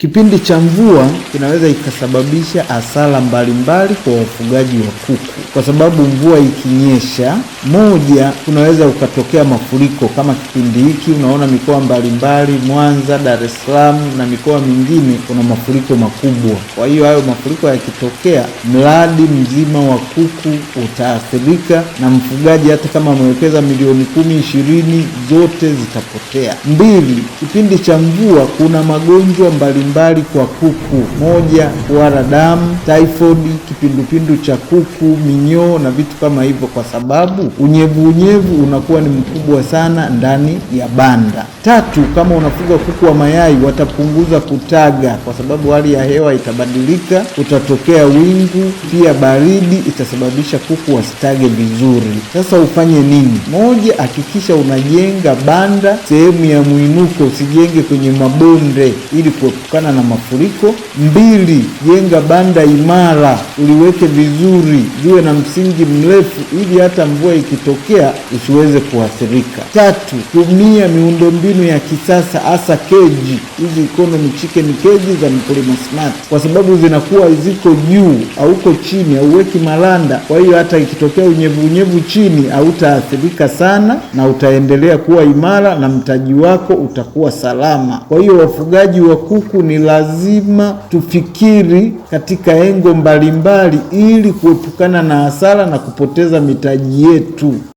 Kipindi cha mvua kinaweza ikasababisha hasara mbalimbali kwa wafugaji wa kuku, kwa sababu mvua ikinyesha, moja, kunaweza ukatokea mafuriko kama kipindi hiki. Unaona mikoa mbalimbali, Mwanza, Dar es Salaam na mikoa mingine kuna mafuriko makubwa. Kwa hiyo hayo mafuriko yakitokea, mradi mzima wa kuku utaathirika, na mfugaji hata kama amewekeza milioni 10, 20 zote zitapotea. Mbili, kipindi cha mvua kuna magonjwa mbalimbali kwa kuku. Moja, kuhara damu, typhoid, kipindupindu cha kuku, minyoo na vitu kama hivyo, kwa sababu unyevu unakuwa ni mkubwa sana ndani ya banda. Tatu, kama unafuga kuku wa mayai, watapunguza kutaga kwa sababu hali ya hewa itabadilika, utatokea wingu, pia baridi itasababisha kuku wasitage vizuri. Sasa ufanye nini? Moja, hakikisha unajenga banda sehemu ya mwinuko, usijenge kwenye mabonde ili kuepukana na mafuriko. Mbili, jenga banda imara, uliweke vizuri, liwe na msingi mrefu ili hata mvua ikitokea usiweze kuathirika. Tatu, tumia miundombinu ya kisasa, hasa keji, hizi economy chicken keji za Mkulima Smart, kwa sababu zinakuwa ziko juu au uko chini, hauweki malanda. Kwa hiyo hata ikitokea unyevu chini hautaathirika sana na utaendelea kuwa imara na mtaji wako utakuwa salama. Kwa hiyo wafugaji wa kuku ni lazima tufikiri katika engo mbalimbali ili kuepukana na hasara na kupoteza mitaji yetu.